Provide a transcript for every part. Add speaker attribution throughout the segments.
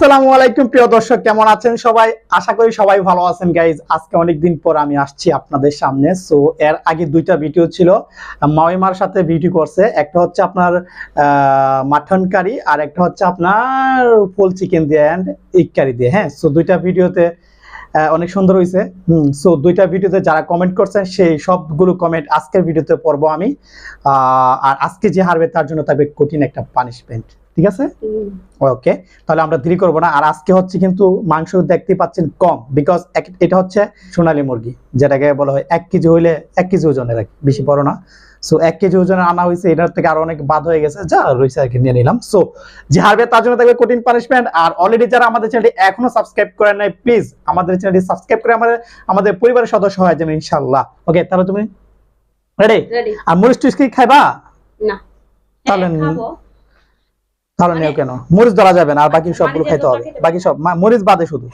Speaker 1: আসসালামু আলাইকুম প্রিয় দর্শক, কেমন আছেন সবাই? আশা করি সবাই ভালো আছেন গাইজ। আজকে অনেকদিন পর আমি আসছি আপনাদের সামনে। সো এর আগে দুইটা ভিডিও ছিল, মাওইমার সাথে ভিডিও করছে। একটা হচ্ছে আপনার মাটন কারি আর একটা হচ্ছে আপনার ফুল চিকেন দিয়ে অ্যান্ড এগ কারি দিয়ে। হ্যাঁ, সো দুইটা ভিডিওতে অনেক সুন্দর হয়েছে। সো দুইটা ভিডিওতে যারা কমেন্ট করছেন সেই সবগুলো কমেন্ট আজকের ভিডিওতে পড়বো আমি। আর আজকে যে হারবে তার জন্য থাকবে কঠিন একটা পানিশমেন্ট, ঠিক আছে? ওকে, তাহলে আমরা দেরি করবো না। আর আজকে হচ্ছে কিন্তু মাংস দেখতে পাচ্ছেন কম, বিকজ এটা হচ্ছে সোনালী মুরগি, যেটাকে বলা হয় 1 কেজি হইলে 1 কেজি ওজনের, বেশি বড় না। সো 1 কেজি ওজনের আনা হয়েছে, এটার থেকে আরো অনেক বাদ হয়ে গেছে, যা রয়েছে আর কি নিয়ে নিলাম। সো যে হারবে তার জন্য থাকবে কঠিন পানিশমেন্ট। আর অলরেডি যারা আমাদের চ্যানেলটি এখনো সাবস্ক্রাইব করেন নাই, প্লিজ আমাদের চ্যানেলটি সাবস্ক্রাইব করে আমাদের পরিবারের সদস্য হয়ে যাবেন ইনশাআল্লাহ। ওকে, তাহলে তুমি রেডি? আর মরিচ টুরিচ কি খাইবা? না, তাহলে তাহলে নিও কেন? মরিচ ধরা যাবে না, আর বাকি সবগুলো খাইতে হবে, বাকি সব মরিচ বাদে শুধু।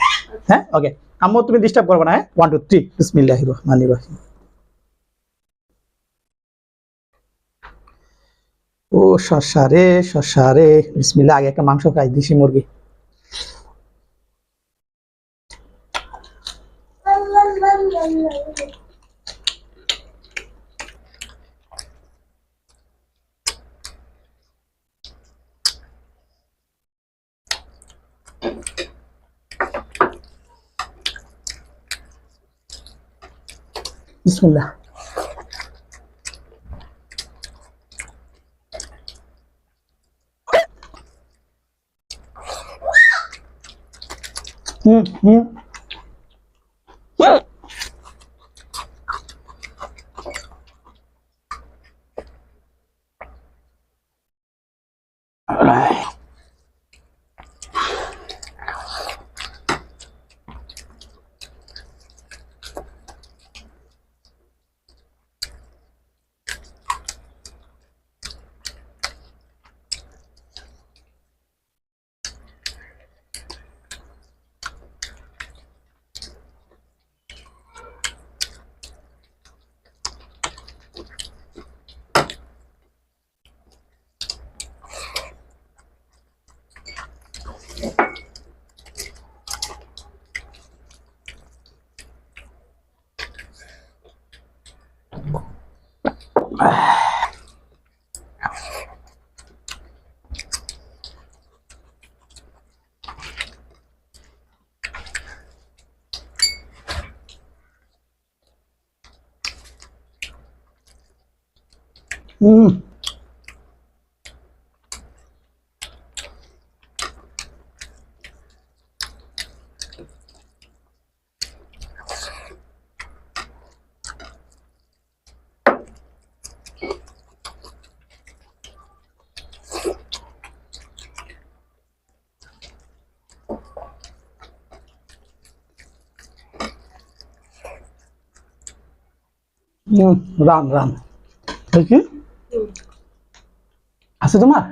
Speaker 1: হ্যাঁ, ওকে। আম্মু তুমি ডিস্টার্ব করবে না। হ্যাঁ, 1 2 3 বিসমিল্লাহির রহমানির রহিম। ও শশা রে শশা রে, বিসমিল্লাহ। আগে একটা মাংস খাই, দেশি মুরগি। বিসমিল্লাহ। হুম। রান রান দেখি আছে তোমার?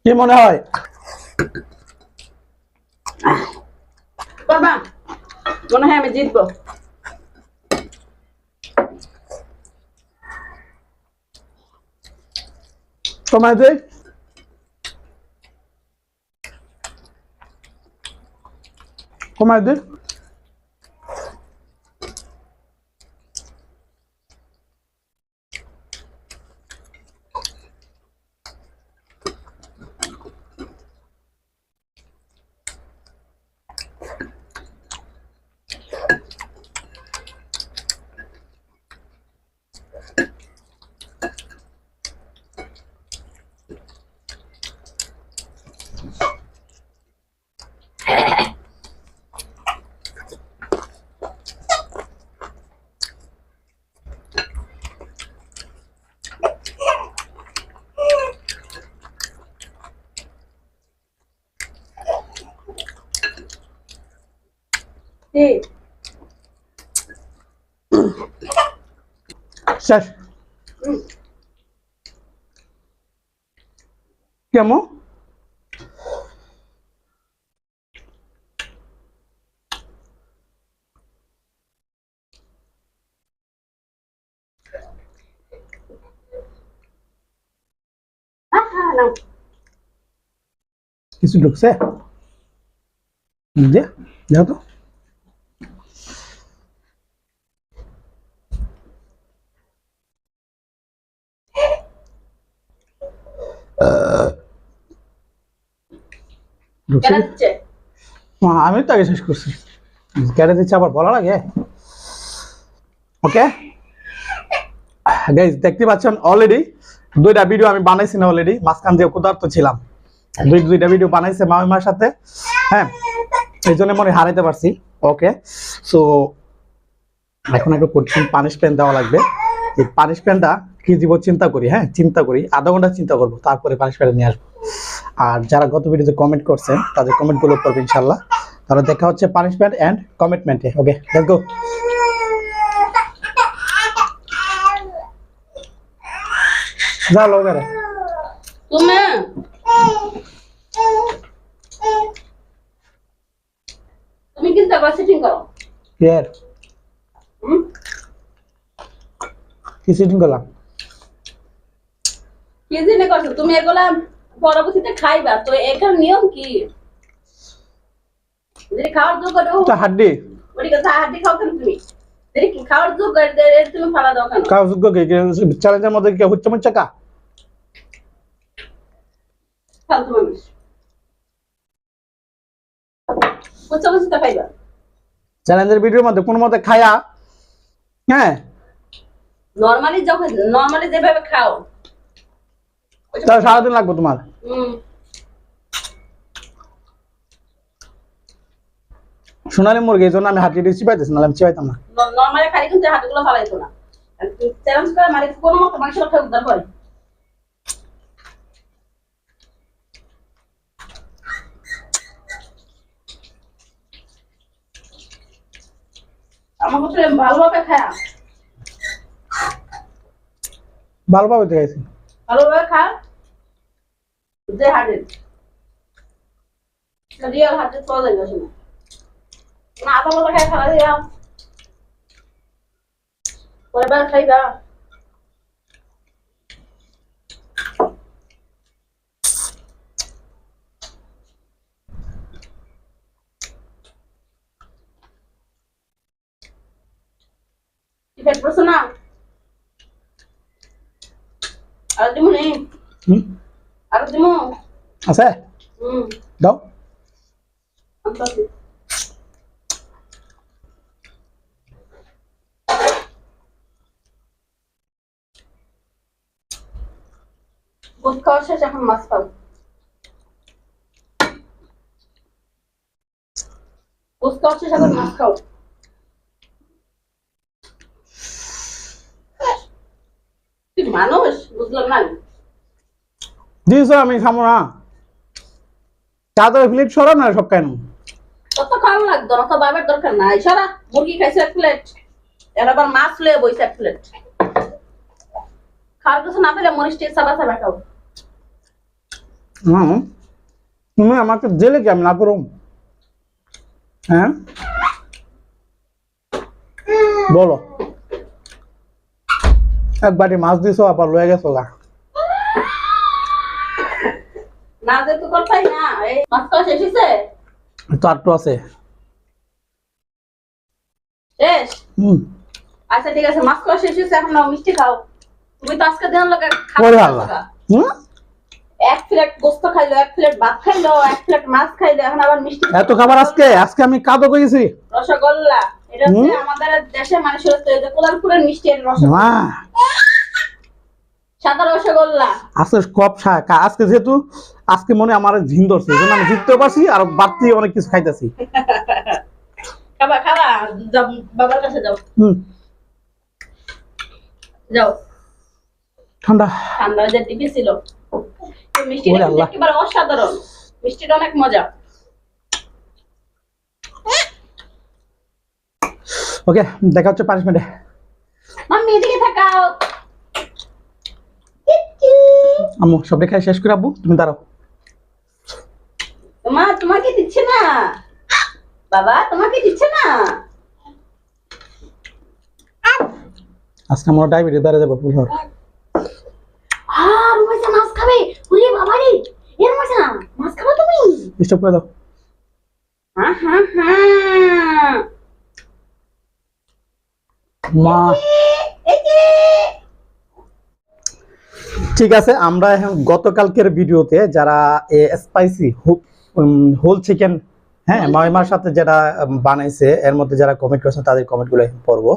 Speaker 1: কি মনে হয়?
Speaker 2: মনে হয় আমি জিতবো।
Speaker 1: কমাই দে কমাই দে শেষ কেমন কিছু ঢুকছে যে দেখো তো ঢুকছে আমি তো আগে শেষ করছি কেটে দিচ্ছে আবার বলা লাগে ওকে গাইস দেখতে পাচ্ছেন অলরেডি দুইটা ভিডিও আমি বানাইছি না অলরেডি মাঝখান দিয়ে ক্ষুধার্ত ছিলাম দুইটা ভিডিও বানাইছে মামিমার সাথে হ্যাঁ এই জন্য মনে হারাইতে পারছি ওকে সো এখন একটু কঠিন পানিশমেন্ট দেওয়া লাগবে এই পানিশমেন্টটা কি দিব চিন্তা করি হ্যাঁ চিন্তা করি আধা ঘন্টা চিন্তা করবো তারপরে পানিশমেন্ট নিয়ে আসবো আর যারা গত ভিডিওতে কমেন্ট করছেন তাদের কমেন্টগুলো করবে ইনশাল্লাহ তাহলে দেখা হচ্ছে পানিশমেন্ট এন্ড কমিটমেন্টে ওকে লেটস গো যা লোক রে
Speaker 2: তুমি তুমি কিন্তু আবার সেটিং করো
Speaker 1: ইয়ার কি সেটিং করলাম
Speaker 2: কি জেনে করছো তুমি এগুলা পরবর্তীতে খাইবা তো এখানে নিয়ম কি যে খাওয়ার যোগ্য
Speaker 1: এটা হাড্ডি
Speaker 2: ওই কথা হাড্ডি খাও কেন তুমি দেখি কি খাওয়ার যোগ্য তুমি ফালা দাও কেন
Speaker 1: খাওয়ার যোগ্য কি চ্যালেঞ্জের মধ্যে কি হচ্ছে মন চাকা
Speaker 2: ফালতু মানুষ বুঝছো বুঝতে পাইবা
Speaker 1: চ্যালেঞ্জের ভিডিওর মধ্যে কোন মতে খায়া হ্যাঁ
Speaker 2: নরমালি যখন নরমালি যেভাবে খাও
Speaker 1: তাহলে সারাদিন লাগবে তোমার সোনালী মুরগি এই জন্য আমি হাঁটি দিচ্ছি পাইতেছি নাহলে আমি চিবাইতাম না
Speaker 2: নরমালি খালি কিন্তু হাতগুলো ফালাইতো না চ্যালেঞ্জ করে মানে কোনো মতো মানুষ রক্ষা উদ্ধার করে আমার কাছে ভালোভাবে খায়া
Speaker 1: ভালোভাবে তো খাইছি
Speaker 2: ভালোভাবে খা যে হার্টের রিয়াল হার্টের পাওয়া যাবে আসলে না আধা মতো খাই খাওয়া দিয়া পরে বার খাইবা পেট পড়ছে না আর দিমু নেই আর দিমু
Speaker 1: আছে দাও গোস খাওয়া শেষ এখন মাছ খাও গোস খাওয়া শেষ এখন মাছ খাও মানুষ বুঝলাম না দিয়েছো আমি খামো না তাড়াতাড়ি প্লেট সরা না সব কেন
Speaker 2: তত খাওয়া লাগতো না তো বাবার দরকার নাই সারা মুরগি খাইছে এক প্লেট এর আবার মাছ লয়ে বইছে এক প্লেট খাওয়ার কিছু না পেলে মরিচ টেস্ট সাবা সাবা খাও
Speaker 1: তুমি আমাকে জেলে কি আমি না করুম হ্যাঁ বলো এক বাটি মাছ দিছো আবার লয়ে গেছো গা
Speaker 2: না যে তো করতাই না এই মাছ খাওয়া শেষ হয়েছে
Speaker 1: তো আর তো আছে।
Speaker 2: শেষ
Speaker 1: হুম।
Speaker 2: আচ্ছা ঠিক আছে মাছ খাওয়া শেষ হয়েছে এখন নাও মিষ্টি খাও তুমি তো আজকে দিন লোকে
Speaker 1: ওরে আল্লাহ। হুম।
Speaker 2: এক প্লেট গোস্ত খাইলো এক প্লেট ভাত খাইলো এক প্লেট মাছ খাইলো এখন আবার মিষ্টি
Speaker 1: এত খাবার আজকে আমি কাদো করেছি।
Speaker 2: রসগোল্লা এটা হচ্ছে আমাদের দেশের মানুষের হচ্ছে যে কোলারপুরের মিষ্টি এর রসগোল্লা
Speaker 1: মা
Speaker 2: সাদা রসগোল্লা
Speaker 1: আজকে কপ আজকে যেহেতু আজকে মনে আমার ঝিন ধরছে এই জন্য আমি জিততেও পারছি আর বাড়তি অনেক কিছু খাইতেছি।
Speaker 2: খাবা খাবা যাও বাবার কাছে যাও
Speaker 1: হুম।
Speaker 2: যাও
Speaker 1: ঠান্ডা
Speaker 2: ঠান্ডা যে টিপি ছিল মিষ্টিটা কিন্তু একেবারে অসাধারণ মিষ্টিটা অনেক মজা
Speaker 1: ওকে দেখা হচ্ছে পানিশমেন্টে।
Speaker 2: মাম্মি এদিকে তাকাও
Speaker 1: আম্মু সব খাই শেষ করে আব্বু তুমি দাঁড়াও।
Speaker 2: মা তোমাকে দিচ্ছে না বাবা তোমাকে দিচ্ছে না
Speaker 1: আজকে আমার ডায়াবেটিস বেড়ে যাবে পুরো।
Speaker 2: আর রুমাইসা মাছ খাবে ওরে বাবা রে এর মজা মাছ খাবে তুমি
Speaker 1: স্টপ করে দাও।
Speaker 2: হ্যাঁ হ্যাঁ হ্যাঁ
Speaker 1: মা
Speaker 2: এই যে
Speaker 1: ঠিক আছে আমরা এখন গতকালকের ভিডিওতে যারা স্পাইসি হোল চিকেন হ্যাঁ মাইমার সাথে যারা বানাইছে এর মধ্যে যারা কমেন্ট করেছেন তাদের কমেন্টগুলো এখন পড়বো।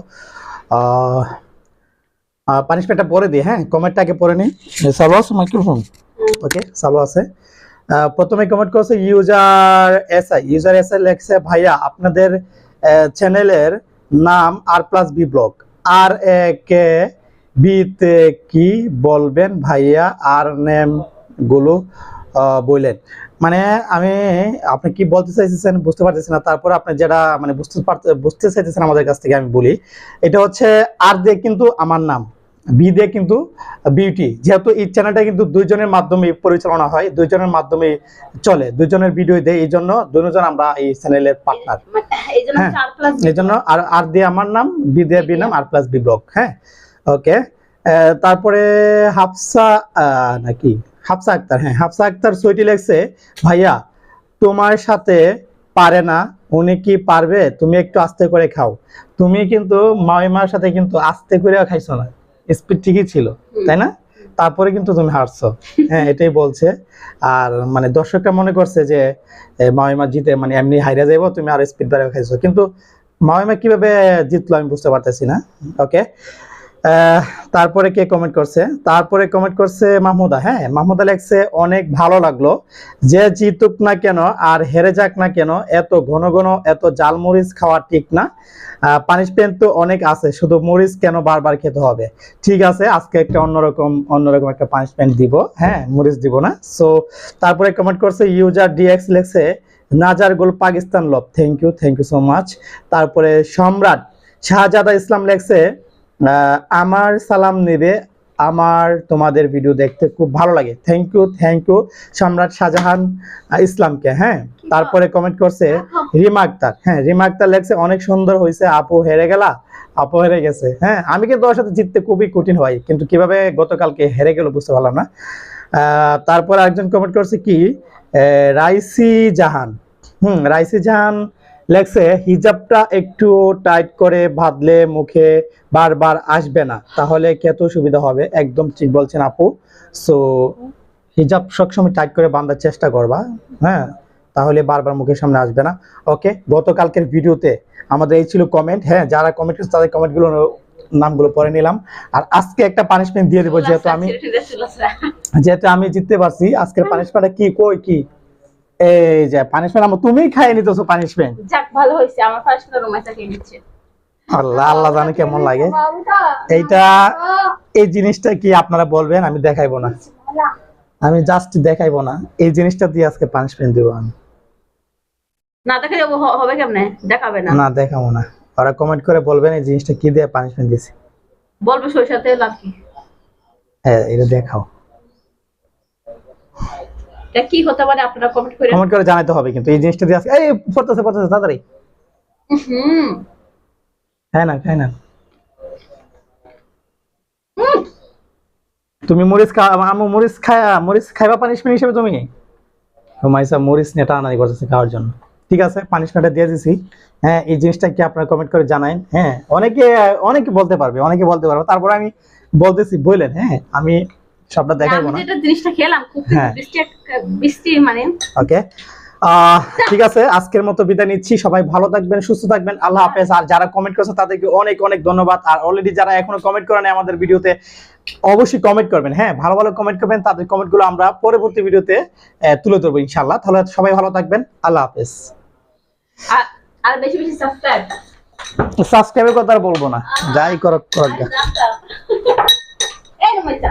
Speaker 1: পানিশমেন্টটা পরে দিই হ্যাঁ কমেন্টটা আগে পড়ে নিই। সালো আছে মাইক্রোফোন ওকে সালো আছে। প্রথমে কমেন্ট করেছে ইউজার এসআই লেখছে ভাইয়া আপনাদের চ্যানেলের নাম R+B ব্লগ আর কে বিতে কি বলবেন ভাইয়া আর নেম গুলো বললেন মানে আমি আপনি কি বলতে চাইছেন বুঝতে পারতেছি না তারপর আপনি যেটা মানে বুঝতে চাইতেছেন আমাদের কাছ থেকে আমি বলি এটা হচ্ছে আর দিয়ে কিন্তু আমার নাম বি দিয়ে কিন্তু বিউটি যেহেতু এই চ্যানেলটা কিন্তু দুইজনের মাধ্যমে পরিচালনা হয় দুইজনের মাধ্যমে চলে দুইজনের ভিডিও দেয় এই জন্য দুজন আমরা এই চ্যানেলের পার্টনার এই জন্য আর দিয়ে আমার নাম বি দিয়ে বি নাম R+B ব্লগ হ্যাঁ ওকে। তারপরে হাফসা নাকি হাফসা আক্তার হ্যাঁ হাফসা আক্তার সইটি লেখছে ভাইয়া তোমার সাথে পারে না উনি কি পারবে তুমি একটু আস্তে করে খাও তুমি কিন্তু মাইমার সাথে কিন্তু আস্তে করে খাইছো না স্পিড ঠিকই ছিল তাই না তারপরে কিন্তু তুমি হারছো হ্যাঁ এটাই বলছে আর মানে দর্শকরা মনে করছে যে মাইমা জিতে মানে এমনি হাইরা যাইবো তুমি আর স্পিড বাড়িয়ে খাইছো কিন্তু মাইমা কিভাবে জিতলো আমি বুঝতে পারতেছি না ওকে। তারপরে কে কমেন্ট করছে তারপরে কমেন্ট করছে মাহমুদা হ্যাঁ মাহমুদা লেখছে অনেক ভালো লাগলো যে জিতুক না কেন আর হেরে যাক না কেন এত ঘন ঘন এত জাল মরিচ খাওয়া ঠিক না পানিশমেন্ট তো অনেক আছে শুধু মরিচ কেন বারবার খেতে হবে ঠিক আছে আজকে একটা অন্যরকম একটা পানিশমেন্ট দিব হ্যাঁ মরিচ দিব না। সো তারপরে কমেন্ট করছে ইউজার ডিএক্স লেখছে নাজার গোল Pakistan love thank you so much. তারপরে সম্রাট শাহজাদা ইসলাম লেখছে আমার সালাম নেবে আমার তোমাদের ভিডিও দেখতে খুব ভালো লাগে থ্যাংক ইউ সম্রাট শাহজাহান ইসলামকে হ্যাঁ। তারপরে কমেন্ট করছে রিমা আক্তার হ্যাঁ রিমা আক্তার লেখছে অনেক সুন্দর হয়েছে আপু হেরে গেলা আপু হেরে গেছে হ্যাঁ আমি কিন্তু ওর সাথে জিততে খুবই কঠিন হয় কিন্তু কিভাবে গতকালকে হেরে গেল বুঝতে পারলাম না। তারপর একজন কমেন্ট করছে কি রাইসি জাহান রাইসি জাহান লেখছে হিজাবটা একটু টাইট করে বাঁধলে মুখে বারবার আসবে না তাহলে কত সুবিধা হবে একদম ঠিক বলছেন আপু। সো হিজাব সবসময় টাইট করে বাঁধার চেষ্টা করবা হ্যাঁ তাহলে বারবার মুখের সামনে আসবে না ওকে। গতকালকের ভিডিওতে আমাদের এই ছিল কমেন্ট হ্যাঁ যারা কমেন্ট করছে তাদের কমেন্টগুলো নামগুলো পড়ে নিলাম আর আজকে একটা পানিশমেন্ট দিয়ে দেবো যেহেতু আমি জিততে পারছি আজকের পানিশমেন্টটা কি কই কি এই যে পানিশমেন্ট তুমি খাইয়ে নিতেছো পানিশমেন্ট
Speaker 2: যাক ভালো হইছে আমার পানিশমেন্ট রুমাইসা খেয়ে নিচ্ছে
Speaker 1: আল্লাহ জানে কেমন লাগে এইটা এই জিনিসটা কি আপনারা বলবেন আমি দেখাইবো না আমি জাস্ট দেখাইবো না এই জিনিসটা দিয়ে আজকে পানিশমেন্ট দেবো আমি
Speaker 2: না দেখালে হবে কেমনে দেখাবে না
Speaker 1: না দেখাবো না ওরা কমেন্ট করে বলবেন এই জিনিসটা কি দিয়ে পানিশমেন্ট দিয়েছে
Speaker 2: বলবে সরিষা তেল আর কি
Speaker 1: হ্যাঁ এটা দেখাও
Speaker 2: এটা কি হতে পারে আপনারা কমেন্ট
Speaker 1: করে জানাতে হবে কিন্তু এই জিনিসটা দিয়ে আজকে এই পড়তেছে তাড়াতাড়ি খাই না তুমি মরিচ খাইবা পানিশমেন্ট হিসেবে তুমি রুমাইসা মরিচ নিয়ে টানাটানি করতেছে খাওয়ার জন্য। ঠিক আছে, পানিশমেন্টটা দিয়ে দিছি। হ্যাঁ, এই জিনিসটা কি আপনারা কমেন্ট করে জানান। হ্যাঁ, অনেকে বলতে পারবে, তারপর আমি বলতেছি, বললেন। হ্যাঁ, আমি সবটা দেখাবো
Speaker 2: আমি
Speaker 1: না।
Speaker 2: যেটা জিনিসটা খেলাম খুব
Speaker 1: হ্যাঁ।
Speaker 2: বৃষ্টি মানে
Speaker 1: ওকে, ঠিক আছে, আজকের মতো বিদায় নিচ্ছি। সবাই ভালো থাকবেন, সুস্থ থাকবেন, আল্লাহ হাফেজ। আর যারা কমেন্ট করেছে তাদেরকে অনেক অনেক ধন্যবাদ। আর অলরেডি যারা এখনো কমেন্ট করেন আমাদের ভিডিওতে, অবশ্যই কমেন্ট করবেন। হ্যাঁ, ভালো ভালো কমেন্ট করবেন, তাদের কমেন্টগুলো আমরা পরবর্তী ভিডিওতে তুলে ধরবো ইনশাআল্লাহ। তাহলে সবাই ভালো থাকবেন, আল্লাহ হাফেজ।
Speaker 2: আর বেশি বেশি সাবস্ক্রাইব
Speaker 1: সাবস্ক্রাইবের কথা আর বলবো না, যাই করো করো।
Speaker 2: এই রুমাইসা